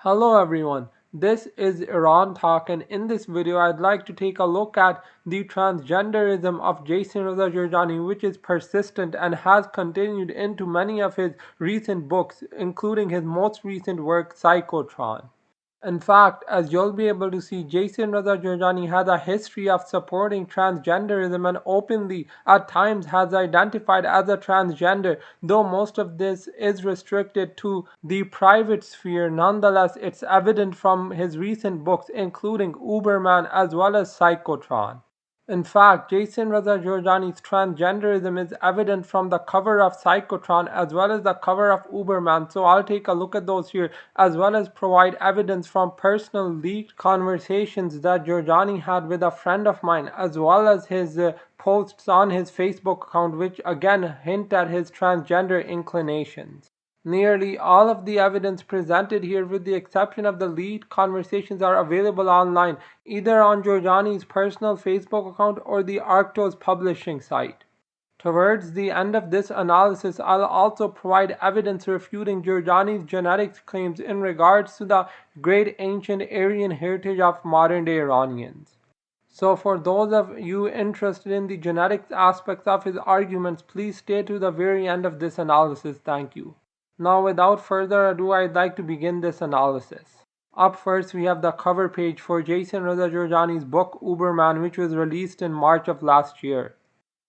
Hello everyone, this is Iran Talk, and in this video I'd like to take a look at the transgenderism of Jason Jorjani, which is persistent and has continued into many of his recent books, including his most recent work Psychotron. In fact, as you'll be able to see, Jason Jorjani has a history of supporting transgenderism and openly, at times, has identified as a transgender. Though most of this is restricted to the private sphere, nonetheless, it's evident from his recent books, including Uberman as well as Psychotron. In fact, Jason Jorjani's transgenderism is evident from the cover of Psychotron as well as the cover of Uberman, so I'll take a look at those here as well as provide evidence from personal leaked conversations that Jorjani had with a friend of mine as well as his posts on his Facebook account, which again hint at his transgender inclinations. Nearly all of the evidence presented here, with the exception of the leaked conversations, are available online, either on Jorjani's personal Facebook account or the Arctos publishing site. Towards the end of this analysis, I'll also provide evidence refuting Jorjani's genetics claims in regards to the great ancient Aryan heritage of modern-day Iranians. So for those of you interested in the genetics aspects of his arguments, please stay to the very end of this analysis. Thank you. Now, without further ado, I'd like to begin this analysis. Up first, we have the cover page for Jason Jorjani's book Uberman, which was released in March of last year.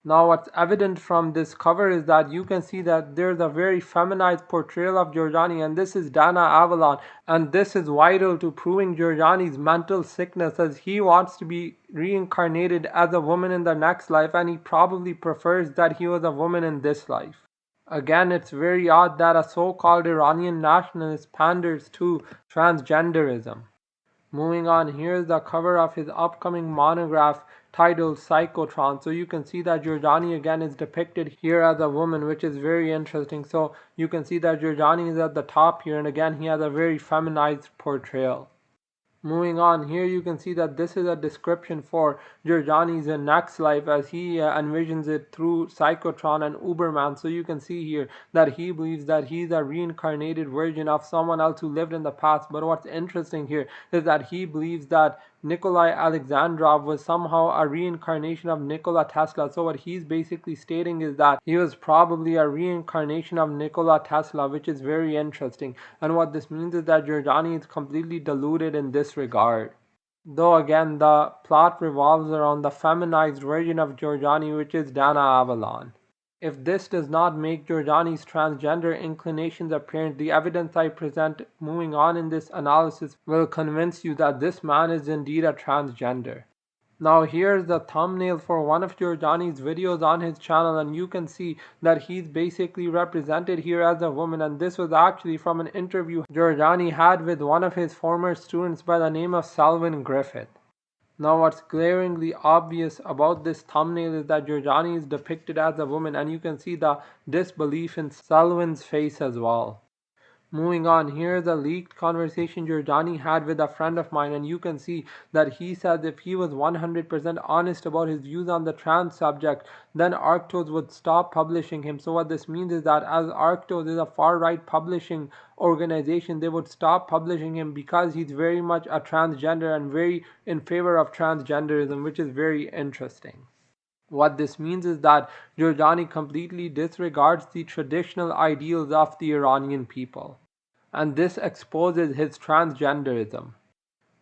Now, what's evident from this cover is that you can see that there's a very feminized portrayal of Jorjani, and this is Dana Avalon, and this is vital to proving Jorjani's mental sickness, as he wants to be reincarnated as a woman in the next life, and he probably prefers that he was a woman in this life. Again, it's very odd that a so-called Iranian nationalist panders to transgenderism. Moving on, here's the cover of his upcoming monograph titled Psychotron. So you can see that Jorjani again is depicted here as a woman, which is very interesting. So you can see that Jorjani is at the top here, and again he has a very feminized portrayal. Moving on, here you can see that this is a description for Jorjani's next life as he envisions it through Psychotron and Uberman. So you can see here that he believes that he's a reincarnated version of someone else who lived in the past. But what's interesting here is that he believes that Nikolai Alexandrov was somehow a reincarnation of Nikola Tesla. So what he's basically stating is that he was probably a reincarnation of Nikola Tesla, which is very interesting. And what this means is that Jorjani is completely deluded in this regard. Though again, the plot revolves around the feminized version of Jorjani, which is Dana Avalon. If this does not make Jorjani's transgender inclinations apparent, the evidence I present moving on in this analysis will convince you that this man is indeed a transgender. Now here's the thumbnail for one of Jorjani's videos on his channel, and you can see that he's basically represented here as a woman, and this was actually from an interview Jorjani had with one of his former students by the name of Selwyn Griffith. Now what's glaringly obvious about this thumbnail is that Jorjani is depicted as a woman, and you can see the disbelief in Selwyn's face as well. Moving on, here's a leaked conversation Jorjani had with a friend of mine, and you can see that he says if he was 100% honest about his views on the trans subject, then Arctos would stop publishing him. So what this means is that as Arctos is a far-right publishing organization, they would stop publishing him because he's very much a transgender and very in favor of transgenderism, which is very interesting. What this means is that Jorjani completely disregards the traditional ideals of the Iranian people, and this exposes his transgenderism.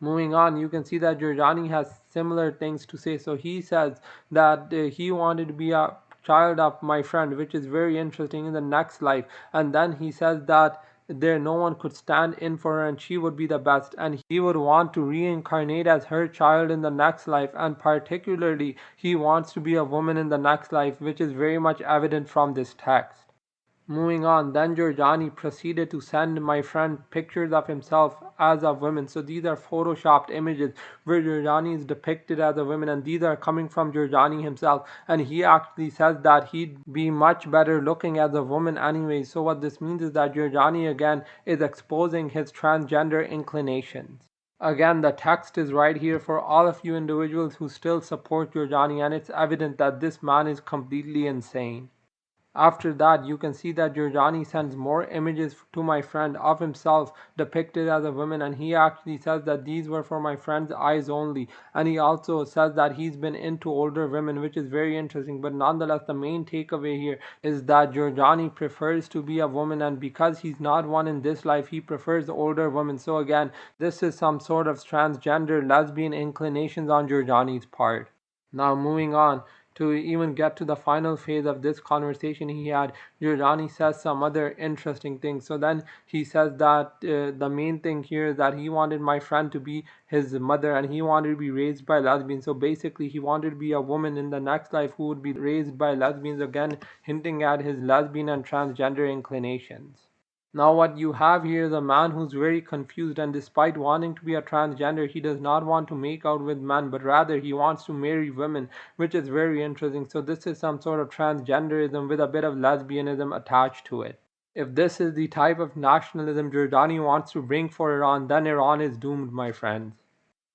Moving on, you can see that Jorjani has similar things to say. So he says that he wanted to be a child of my friend, which is very interesting, in the next life. And then he says that there no one could stand in for her and she would be the best, and he would want to reincarnate as her child in the next life, and particularly he wants to be a woman in the next life, which is very much evident from this text. Moving on, then Jorjani proceeded to send my friend pictures of himself as a woman. So these are photoshopped images where Jorjani is depicted as a woman, and these are coming from Jorjani himself, and he actually says that he'd be much better looking as a woman anyway. So what this means is that Jorjani again is exposing his transgender inclinations. Again, the text is right here for all of you individuals who still support Jorjani, and it's evident that this man is completely insane. After that, you can see that Jorjani sends more images to my friend of himself depicted as a woman, and he actually says that these were for my friend's eyes only. And he also says that he's been into older women, which is very interesting. But nonetheless, the main takeaway here is that Jorjani prefers to be a woman, and because he's not one in this life, he prefers older women. So again, this is some sort of transgender lesbian inclinations on Jorjani's part. Now moving on to even get to the final phase of this conversation he had, Jorjani says some other interesting things. So then he says that the main thing here is that he wanted my friend to be his mother and he wanted to be raised by lesbians. So basically he wanted to be a woman in the next life who would be raised by lesbians, again hinting at his lesbian and transgender inclinations. Now what you have here is a man who's very confused, and despite wanting to be a transgender, he does not want to make out with men, but rather he wants to marry women, which is very interesting. So this is some sort of transgenderism with a bit of lesbianism attached to it. If this is the type of nationalism Jorjani wants to bring for Iran, then Iran is doomed, my friends.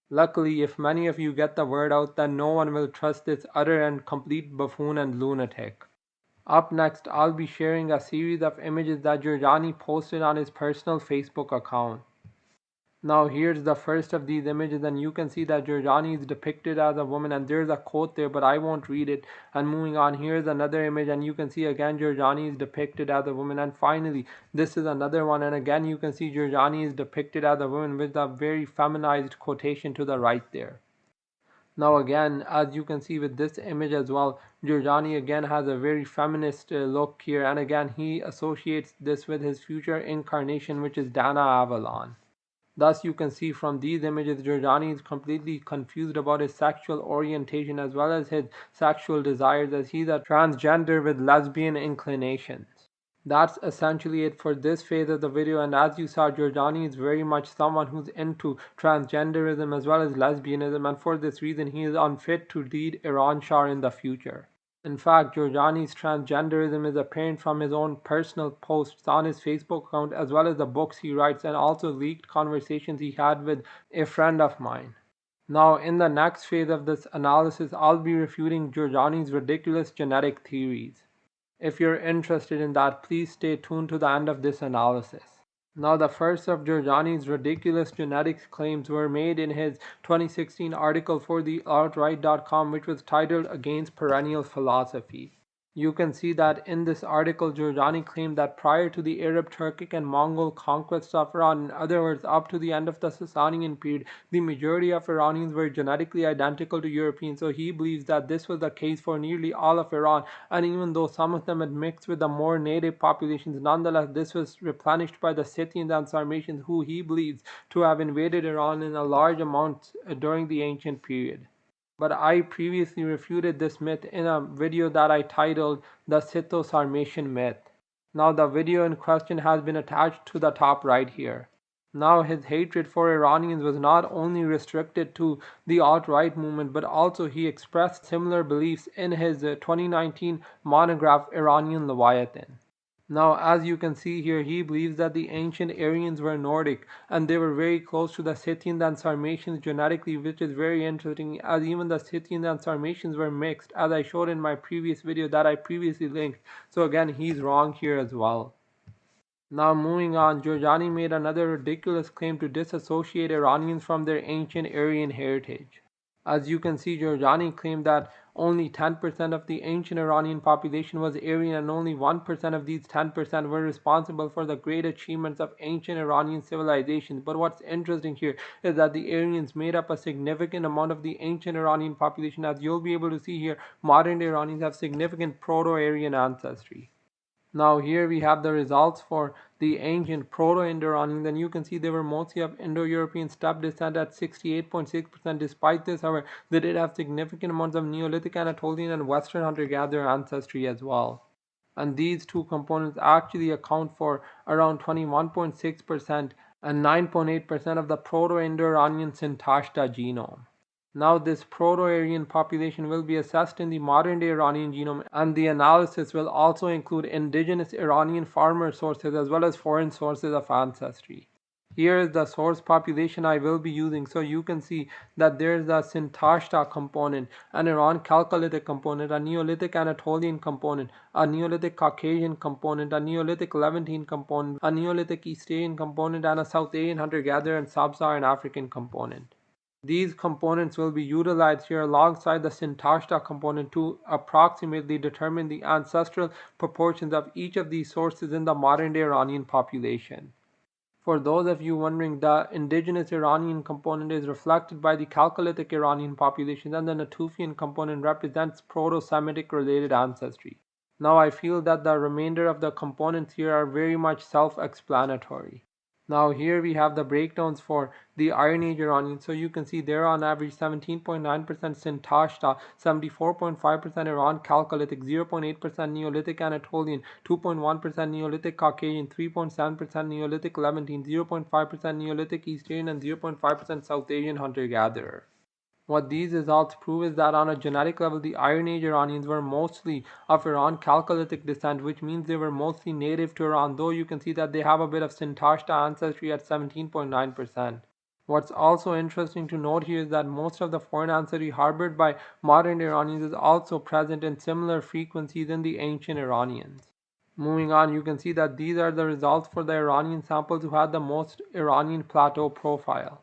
Luckily, if many of you get the word out, then no one will trust this utter and complete buffoon and lunatic. Up next, I'll be sharing a series of images that Jorjani posted on his personal Facebook account. Now here's the first of these images, and you can see that Jorjani is depicted as a woman, and there's a quote there, but I won't read it. And moving on, here's another image, and you can see again Jorjani is depicted as a woman. And finally, this is another one, and again you can see Jorjani is depicted as a woman with a very feminized quotation to the right there. Now again, as you can see with this image as well, Jorjani again has a very feminist look here, and again he associates this with his future incarnation, which is Dana Avalon. Thus you can see from these images Jorjani is completely confused about his sexual orientation as well as his sexual desires, as he's a transgender with lesbian inclinations. That's essentially it for this phase of the video, and as you saw, Jorjani is very much someone who's into transgenderism as well as lesbianism, and for this reason he is unfit to lead Iran Shah in the future. In fact, Jorjani's transgenderism is apparent from his own personal posts on his Facebook account as well as the books he writes and also leaked conversations he had with a friend of mine. Now, in the next phase of this analysis, I'll be refuting Jorjani's ridiculous genetic theories. If you're interested in that, please stay tuned to the end of this analysis. Now, the first of Jorjani's ridiculous genetics claims were made in his 2016 article for thealtright.com, which was titled Against Perennial Philosophy. You can see that in this article, Jorjani claimed that prior to the Arab, Turkic, and Mongol conquests of Iran, in other words, up to the end of the Sasanian period, the majority of Iranians were genetically identical to Europeans. So he believes that this was the case for nearly all of Iran, and even though some of them had mixed with the more native populations, nonetheless, this was replenished by the Scythians and Sarmatians, who he believes to have invaded Iran in a large amount during the ancient period. But I previously refuted this myth in a video that I titled The Scytho-Sarmatian Myth. Now the video in question has been attached to the top right here. Now his hatred for Iranians was not only restricted to the alt-right movement, but also he expressed similar beliefs in his 2019 monograph Iranian Leviathan. Now, as you can see here, he believes that the ancient Aryans were Nordic and they were very close to the Scythians and Sarmatians genetically, which is very interesting, as even the Scythians and Sarmatians were mixed, as I showed in my previous video that I previously linked. So again, he's wrong here as well. Now moving on, Jorjani made another ridiculous claim to disassociate Iranians from their ancient Aryan heritage. As you can see, Jorjani claimed that only 10% of the ancient Iranian population was Aryan and only 1% of these 10% were responsible for the great achievements of ancient Iranian civilizations. But what's interesting here is that the Aryans made up a significant amount of the ancient Iranian population. As you'll be able to see here, modern Iranians have significant Proto-Aryan ancestry. Now here we have the results for the ancient Proto-Indo-Iranians, and you can see they were mostly of Indo-European steppe descent at 68.6%. Despite this, however, they did have significant amounts of Neolithic, Anatolian, and Western hunter-gatherer ancestry as well. And these two components actually account for around 21.6% and 9.8% of the Proto-Indo-Iranian Syntashta genome. Now this Proto-Aryan population will be assessed in the modern-day Iranian genome, and the analysis will also include indigenous Iranian farmer sources as well as foreign sources of ancestry. Here is the source population I will be using. So you can see that there is a Sintashta component, an Iran Chalcolithic component, a Neolithic Anatolian component, a Neolithic Caucasian component, a Neolithic Levantine component, a Neolithic East Asian component, and a South Asian hunter-gatherer and Sub-Saharan African component. These components will be utilized here alongside the Sintashta component to approximately determine the ancestral proportions of each of these sources in the modern-day Iranian population. For those of you wondering, the indigenous Iranian component is reflected by the Chalcolithic Iranian population, and the Natufian component represents Proto-Semitic related ancestry. Now I feel that the remainder of the components here are very much self-explanatory. Now here we have the breakdowns for the Iron Age Iranians. So you can see there on average 17.9% Sintashta, 74.5% Iran Chalcolithic, 0.8% Neolithic Anatolian, 2.1% Neolithic Caucasian, 3.7% Neolithic Levantine, 0.5% Neolithic East Asian, and 0.5% South Asian hunter-gatherer. What these results prove is that on a genetic level, the Iron Age Iranians were mostly of Iran Chalcolithic descent, which means they were mostly native to Iran, though you can see that they have a bit of Sintashta ancestry at 17.9%. What's also interesting to note here is that most of the foreign ancestry harbored by modern Iranians is also present in similar frequencies in the ancient Iranians. Moving on, you can see that these are the results for the Iranian samples who had the most Iranian plateau profile.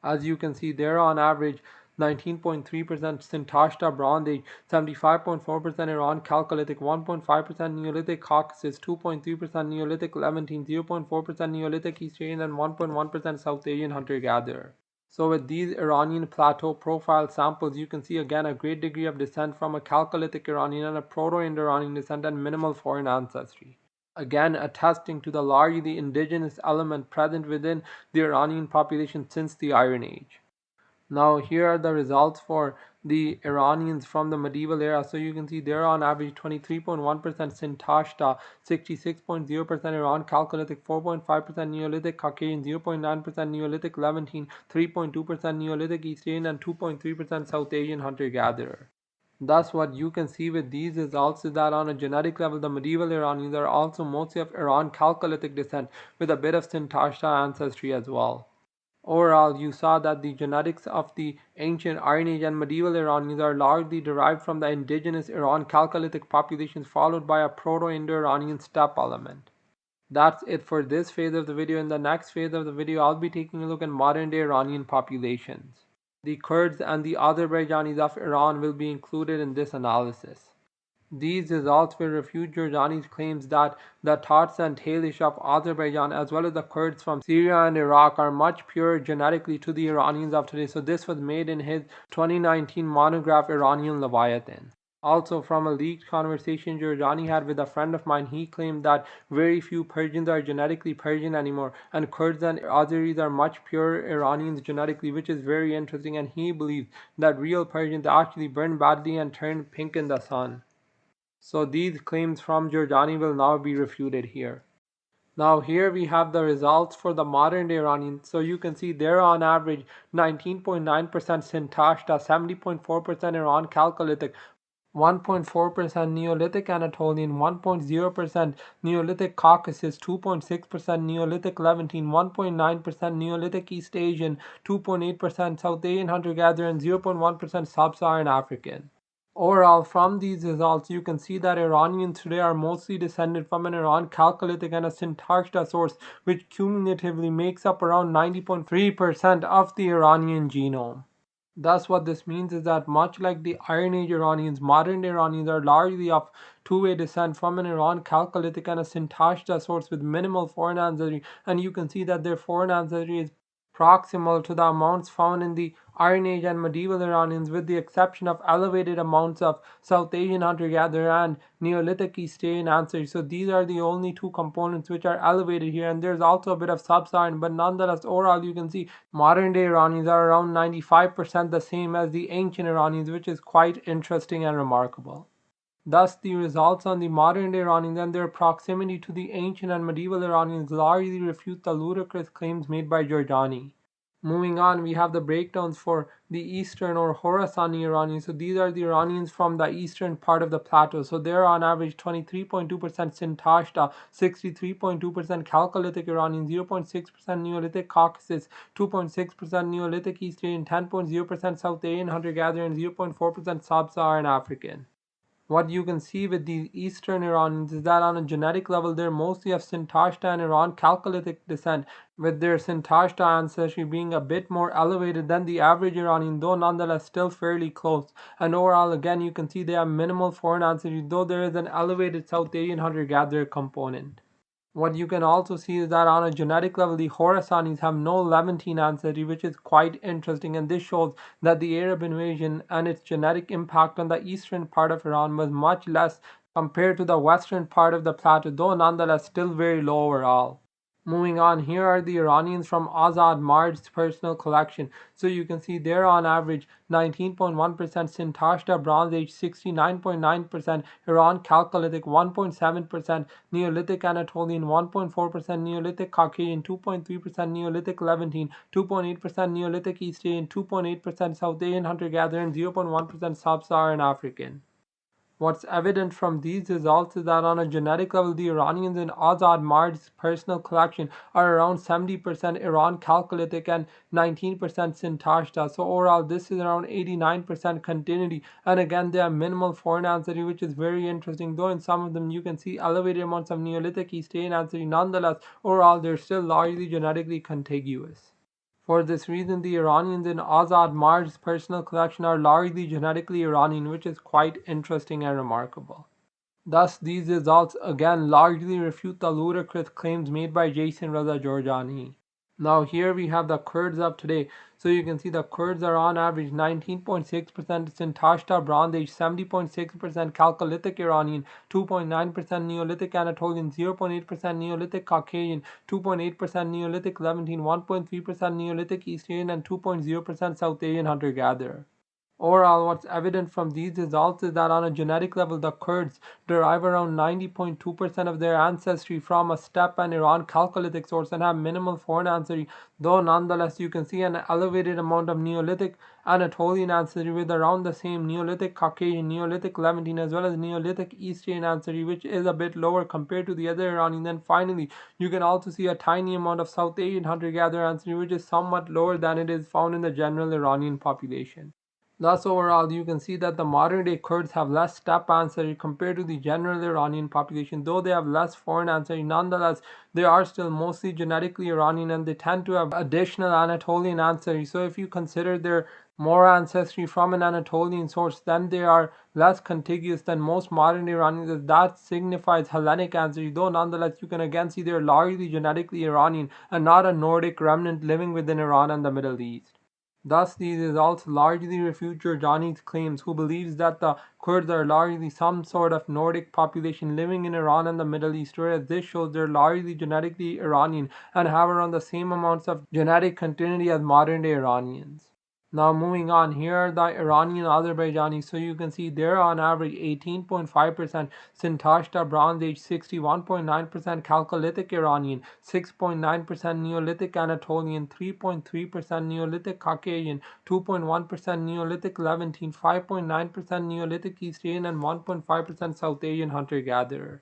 As you can see there on average 19.3% Sintashta Bronze Age, 75.4% Iran Chalcolithic, 1.5% Neolithic Caucasus, 2.3% Neolithic Levantine, 0.4% Neolithic East Asian, and 1.1% South Asian hunter-gatherer. So with these Iranian plateau profile samples, you can see again a great degree of descent from a Chalcolithic Iranian and a Proto-Indo-Iranian descent and minimal foreign ancestry, again attesting to the largely indigenous element present within the Iranian population since the Iron Age. Now here are the results for the Iranians from the medieval era. So you can see there on average 23.1% Sintashta, 66.0% Iran Chalcolithic, 4.5% Neolithic Caucasian, 0.9% Neolithic Levantine, 3.2% Neolithic East Asian, and 2.3% South Asian hunter-gatherer. Thus, what you can see with these results is that on a genetic level, the medieval Iranians are also mostly of Iran Chalcolithic descent with a bit of Sintashta ancestry as well. Overall, you saw that the genetics of the ancient Iron Age and medieval Iranians are largely derived from the indigenous Iran Chalcolithic populations, followed by a Proto-Indo-Iranian steppe element. That's it for this phase of the video. In the next phase of the video, I'll be taking a look at modern-day Iranian populations. The Kurds and the Azerbaijanis of Iran will be included in this analysis. These results will refute Jorjani's claims that the Tats and Talysh of Azerbaijan as well as the Kurds from Syria and Iraq are much purer genetically to the Iranians of today. So this was made in his 2019 monograph Iranian Leviathan. Also, from a leaked conversation Jorjani had with a friend of mine, he claimed that very few Persians are genetically Persian anymore, and Kurds and Azeris are much purer Iranians genetically, which is very interesting, and he believes that real Persians actually burn badly and turn pink in the sun. So these claims from Jorjani will now be refuted here. Now here we have the results for the modern day Iranians. So you can see there on average 19.9% Sintashta, 70.4% Iran Chalcolithic, 1.4% Neolithic Anatolian, 1.0% Neolithic Caucasus, 2.6% Neolithic Levantine, 1.9% Neolithic East Asian, 2.8% South Asian hunter-gatherer, and 0.1% Sub-Saharan African. Overall, from these results, you can see that Iranians today are mostly descended from an Iran Chalcolithic and a Sintashta source, which cumulatively makes up around 90.3% of the Iranian genome. Thus, what this means is that much like the Iron Age Iranians, modern Iranians are largely of two-way descent from an Iran Chalcolithic and a Sintashta source with minimal foreign ancestry, and you can see that their foreign ancestry is proximal to the amounts found in the Iron Age and medieval Iranians, with the exception of elevated amounts of South Asian hunter-gatherer and Neolithic East Asian ancestry. So these are the only two components which are elevated here, and there's also a bit of Sub-Saharan, but nonetheless, overall you can see modern-day Iranians are around 95% the same as the ancient Iranians, which is quite interesting and remarkable. Thus, the results on the modern-day Iranians and their proximity to the ancient and medieval Iranians largely refute the ludicrous claims made by Jorjani. Moving on, we have the breakdowns for the Eastern or Khorasani Iranians. So these are the Iranians from the eastern part of the plateau. So they're on average 23.2% Sintashta, 63.2% Chalcolithic Iranian, 0.6% Neolithic Caucasus, 2.6% Neolithic East Asian, 10.0% South Asian hunter-gatherer, and 0.4% Sub-Saharan African. What you can see with the Eastern Iranians is that on a genetic level, they're mostly of Sintashta and Iran Chalcolithic descent, with their Sintashta ancestry being a bit more elevated than the average Iranian, though nonetheless still fairly close. And overall, again, you can see they have minimal foreign ancestry, though there is an elevated South Asian hunter-gatherer component. What you can also see is that on a genetic level, the Khorasanis have no Levantine ancestry, which is quite interesting, and this shows that the Arab invasion and its genetic impact on the eastern part of Iran was much less compared to the western part of the plateau, though nonetheless still very low overall. Moving on, here are the Iranians from Azad Marj's personal collection. So you can see they're on average 19.1% Sintashta Bronze Age, 69.9% Iran Chalcolithic, 1.7% Neolithic Anatolian, 1.4% Neolithic Caucasian, 2.3% Neolithic Levantine, 2.8% Neolithic East Asian, 2.8% South Asian hunter-gatherer, and 0.1% Sub-Saharan African. What's evident from these results is that on a genetic level, the Iranians in Azad Marj's personal collection are around 70% Iran Chalcolithic and 19% Sintashta. So overall, this is around 89% continuity. And again, they have minimal foreign ancestry, which is very interesting. Though in some of them, you can see elevated amounts of Neolithic East Asian ancestry. Nonetheless, overall, they're still largely genetically contiguous. For this reason, the Iranians in Azad Marj's personal collection are largely genetically Iranian, which is quite interesting and remarkable. Thus, these results again largely refute the ludicrous claims made by Jason Raza Jorjani. Now here we have the Kurds of today. So you can see the Kurds are on average 19.6% Sintashta Bronze Age, 70.6% Chalcolithic Iranian, 2.9% Neolithic Anatolian, 0.8% Neolithic Caucasian, 2.8% Neolithic Levantine, 1.3% Neolithic East Asian, and 2.0% South Asian hunter-gatherer. Overall, what's evident from these results is that on a genetic level, the Kurds derive around 90.2% of their ancestry from a steppe and Iran Chalcolithic source and have minimal foreign ancestry, though nonetheless you can see an elevated amount of Neolithic Anatolian ancestry with around the same Neolithic Caucasian, Neolithic Levantine, as well as Neolithic East Asian ancestry, which is a bit lower compared to the other Iranian. Then finally, you can also see a tiny amount of South Asian hunter-gatherer ancestry, which is somewhat lower than it is found in the general Iranian population. Thus, overall, you can see that the modern-day Kurds have less steppe ancestry compared to the general Iranian population. Though they have less foreign ancestry, nonetheless, they are still mostly genetically Iranian, and they tend to have additional Anatolian ancestry. So if you consider their more ancestry from an Anatolian source, then they are less contiguous than most modern Iranians, as that signifies Hellenic ancestry. Though nonetheless, you can again see they're largely genetically Iranian and not a Nordic remnant living within Iran and the Middle East. Thus, these results largely refute Jorjani's claims, who believes that the Kurds are largely some sort of Nordic population living in Iran and the Middle East, whereas this shows they're largely genetically Iranian and have around the same amounts of genetic continuity as modern-day Iranians. Now moving on, here are the Iranian Azerbaijanis. So you can see they're on average 18.5% Sintashta Bronze Age, 61.9% Chalcolithic Iranian, 6.9% Neolithic Anatolian, 3.3% Neolithic Caucasian, 2.1% Neolithic Levantine, 5.9% Neolithic East Asian, and 1.5% South Asian hunter-gatherer.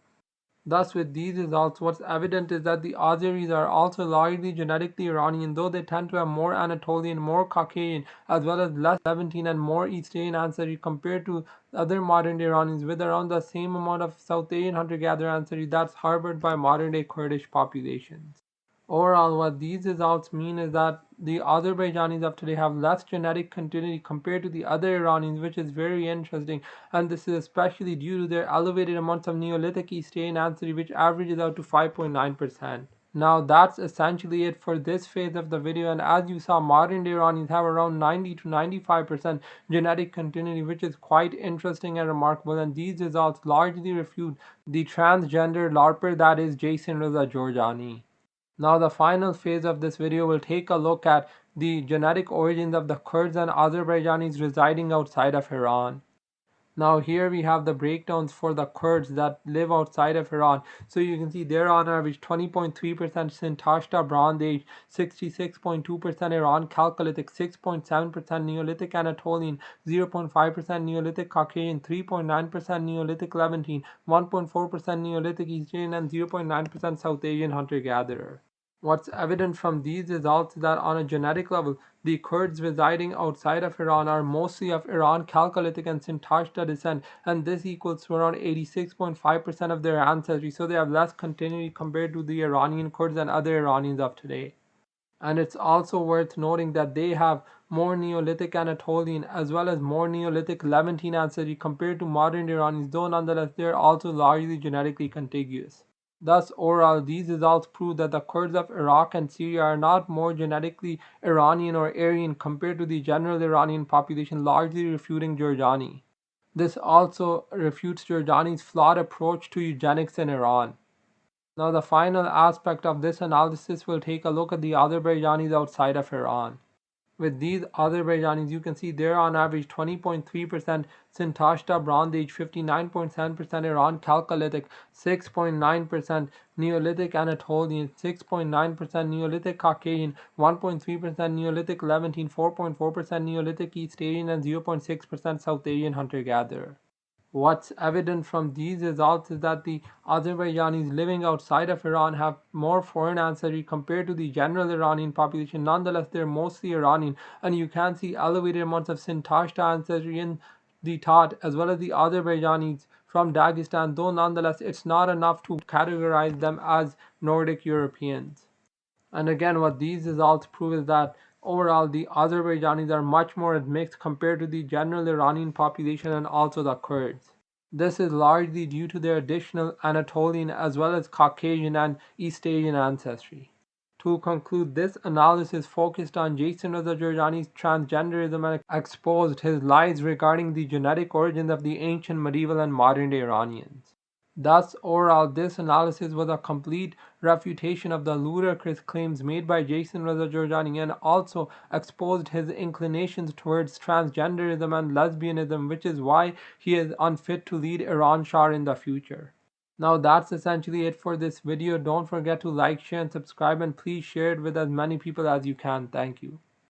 Thus, with these results, what's evident is that the Azeris are also largely genetically Iranian, though they tend to have more Anatolian, more Caucasian, as well as less Levantine and more East Asian ancestry compared to other modern-day Iranians, with around the same amount of South Asian hunter-gatherer ancestry that's harbored by modern-day Kurdish populations. Overall, what these results mean is that the Azerbaijanis of today have less genetic continuity compared to the other Iranians, which is very interesting, and this is especially due to their elevated amounts of Neolithic East Asian ancestry, which averages out to 5.9%. Now that's essentially it for this phase of the video, and as you saw, modern-day Iranians have around 90 to 95% genetic continuity, which is quite interesting and remarkable, and these results largely refute the transgender LARPer that is Jason Raza Jorjani. Now the final phase of this video will take a look at the genetic origins of the Kurds and Azerbaijanis residing outside of Iran. Now here we have the breakdowns for the Kurds that live outside of Iran. So you can see they're on average 20.3% Sintashta Bronze Age, 66.2% Iran Chalcolithic, 6.7% Neolithic Anatolian, 0.5% Neolithic Caucasian, 3.9% Neolithic Levantine, 1.4% Neolithic East Asian, and 0.9% South Asian hunter-gatherer. What's evident from these results is that on a genetic level, the Kurds residing outside of Iran are mostly of Iran Chalcolithic and Sintashta descent, and this equals to around 86.5% of their ancestry, so they have less continuity compared to the Iranian Kurds and other Iranians of today. And it's also worth noting that they have more Neolithic Anatolian as well as more Neolithic Levantine ancestry compared to modern Iranians, though nonetheless they are also largely genetically contiguous. Thus, overall, these results prove that the Kurds of Iraq and Syria are not more genetically Iranian or Aryan compared to the general Iranian population, largely refuting Jorjani. This also refutes Jorjani's flawed approach to eugenics in Iran. Now, the final aspect of this analysis will take a look at the Azerbaijanis outside of Iran. With these Azerbaijanis, you can see they're on average 20.3% Sintashta Bronze Age, 59.7% Iran Chalcolithic, 6.9% Neolithic Anatolian, 6.9% Neolithic Caucasian, 1.3% Neolithic Levantine, 4.4% Neolithic East Asian, and 0.6% South Asian hunter-gatherer. What's evident from these results is that the Azerbaijanis living outside of Iran have more foreign ancestry compared to the general Iranian population. Nonetheless, they're mostly Iranian, and you can see elevated amounts of Sintashta ancestry in the Tat as well as the Azerbaijanis from Dagestan, though nonetheless it's not enough to categorize them as Nordic Europeans. And again, what these results prove is that overall the Azerbaijanis are much more mixed compared to the general Iranian population and also the Kurds. This is largely due to their additional Anatolian as well as Caucasian and East Asian ancestry. To conclude, this analysis focused on Jason Jorjani's transgenderism and exposed his lies regarding the genetic origins of the ancient, medieval, and modern-day Iranians. Thus, overall, this analysis was a complete refutation of the ludicrous claims made by Jason Jorjani and also exposed his inclinations towards transgenderism and lesbianism, which is why he is unfit to lead Iran Shah in the future. Now that's essentially it for this video. Don't forget to like, share, and subscribe, and please share it with as many people as you can. Thank you.